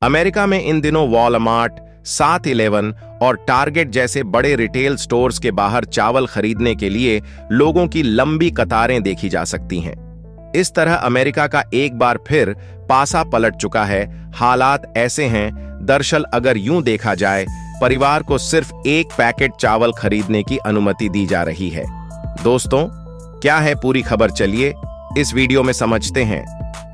America में इन दिनों Walmart, 7-Eleven और टारगेट जैसे बड़े रिटेल स्टोर्स के बाहर चावल खरीदने के लिए लोगों की लंबी कतारें देखी जा सकती हैं। इस तरह अमेरिका का एक बार फिर पासा पलट चुका है। हालात ऐसे हैं, दरअसल अगर यूं देखा जाए, परिवार को सिर्फ एक पैकेट चावल खरीदने की अनुमति दी जा रही है। दोस्तों, क्या है पूरी खबर, चलिए इस वीडियो में समझते हैं।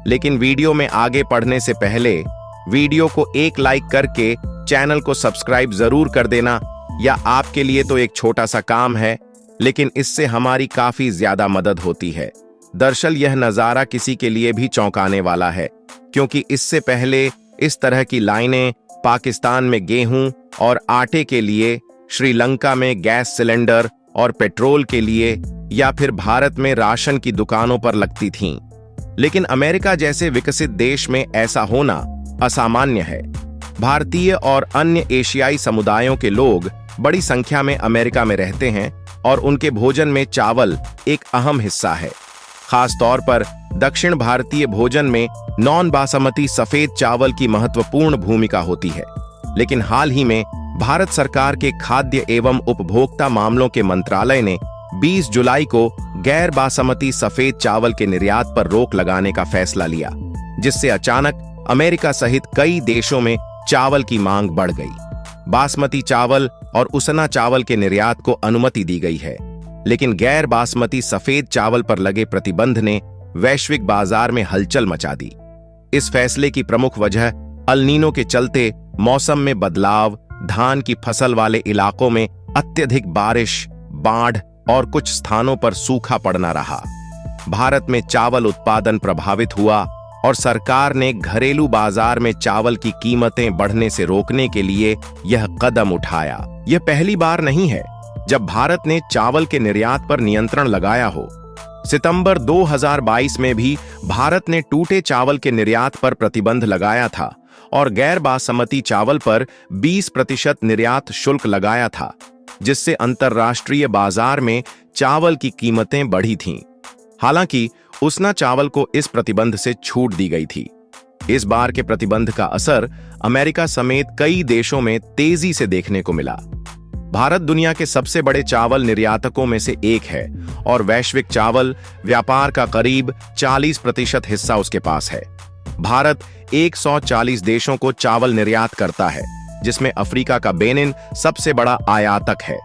लेकिन वीडियो में आगे बढ़ने से पहले वीडियो को एक लाइक करके चैनल को सब्सक्राइब जरूर कर देना। या आपके लिए तो एक छोटा सा काम है, लेकिन इससे हमारी काफी ज्यादा मदद होती है। दरअसल यह नजारा किसी के लिए भी चौंकाने वाला है, क्योंकि इससे पहले इस तरह की लाइनें पाकिस्तान में गेहूं और आटे के लिए, श्रीलंका में गैस सिलेंडर और पेट्रोल के लिए, या फिर भारत में राशन की दुकानों पर लगती थीं। लेकिन अमेरिका जैसे विकसित देश में ऐसा होना असामान्य है। भारतीय और अन्य एशियाई समुदायों के लोग बड़ी संख्या में अमेरिका में रहते हैं और उनके भोजन में चावल एक अहम हिस्सा है। खास तौर पर दक्षिण भारतीय भोजन में नॉन बासमती सफेद चावल की महत्वपूर्ण भूमिका होती है। लेकिन हाल ही में भारत सरकार के खाद्य एवं उपभोक्ता मामलों के मंत्रालय ने 20 जुलाई को गैर बासमती सफेद चावल के निर्यात पर रोक लगाने का फैसला लिया, जिससे अचानक अमेरिका सहित कई देशों में चावल की मांग बढ़ गई। बासमती चावल और उसना चावल के निर्यात को अनुमति दी गई है, लेकिन गैर बासमती सफेद चावल पर लगे प्रतिबंध ने वैश्विक बाजार में हलचल मचा दी। इस फैसले की प्रमुख वजह अल नीनो के चलते मौसम में बदलाव, धान की फसल वाले इलाकों में अत्यधिक बारिश, बाढ़ और कुछ स्थानों पर सूखा पड़ना रहा। भारत में चावल उत्पादन प्रभावित हुआ और सरकार ने घरेलू बाजार में चावल की कीमतें बढ़ने से रोकने के लिए यह कदम उठाया। यह पहली बार नहीं है जब भारत ने चावल के निर्यात पर नियंत्रण लगाया हो। सितंबर 2022 में भी भारत ने टूटे चावल के निर्यात पर प्रतिबंध लगाया था और गैर बासमती चावल पर 20% निर्यात शुल्क लगाया था, जिससे अंतर्राष्ट्रीय बाजार में चावल की कीमतें बढ़ी थीं। हालांकि उसना चावल को इस प्रतिबंध से छूट दी गई थी। इस बार के प्रतिबंध का असर अमेरिका समेत कई देशों में तेजी से देखने को मिला। भारत दुनिया के सबसे बड़े चावल निर्यातकों में से एक है और वैश्विक चावल व्यापार का करीब 40% हिस्सा उसके पास है। भारत 140 देशों को चावल निर्यात करता है, जिसमें अफ्रीका का बेनिन सबसे बड़ा आयातक है।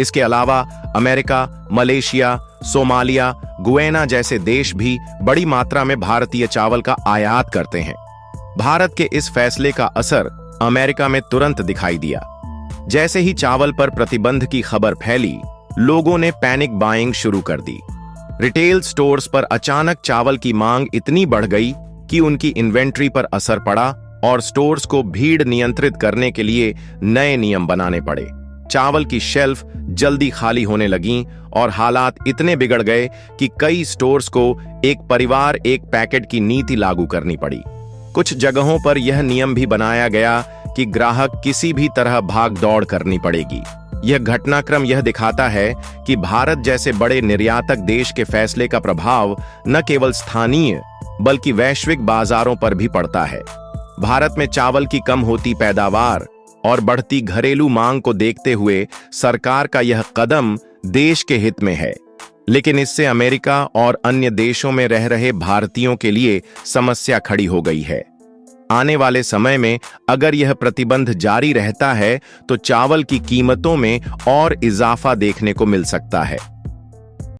इसके अलावा अमेरिका, मलेशिया, सोमालिया, गुयाना जैसे देश भी बड़ी मात्रा में भारतीय चावल का आयात करते हैं। भारत के इस फैसले का असर अमेरिका में तुरंत दिखाई दिया। जैसे ही चावल पर प्रतिबंध की खबर फैली, लोगों ने पैनिक बाइंग शुरू कर दी। रिटेल स्टोर्स पर अचानक चावल की मांग इतनी बढ़ गई कि उनकी इन्वेंट्री पर असर पड़ा और स्टोर्स को भीड़ नियंत्रित करने के लिए नए नियम बनाने पड़े। चावल की शेल्फ जल्दी खाली होने लगीं और हालात इतने बिगड़ गए कि कई स्टोर्स को एक परिवार एक पैकेट की नीति लागू करनी पड़ी। कुछ जगहों पर यह नियम भी बनाया गया कि ग्राहक किसी भी तरह भाग दौड़ करनी पड़ेगी। यह घटनाक्रम यह दिखाता है कि भारत जैसे बड़े निर्यातक देश के फैसले का प्रभाव न केवल स्थानीय बल्कि वैश्विक बाजारों पर भी पड़ता है। भारत में चावल की कम होती पैदावार और बढ़ती घरेलू मांग को देखते हुए सरकार का यह कदम देश के हित में है, लेकिन इससे अमेरिका और अन्य देशों में रह रहे भारतीयों के लिए समस्या खड़ी हो गई है। आने वाले समय में अगर यह प्रतिबंध जारी रहता है तो चावल की कीमतों में और इजाफा देखने को मिल सकता है।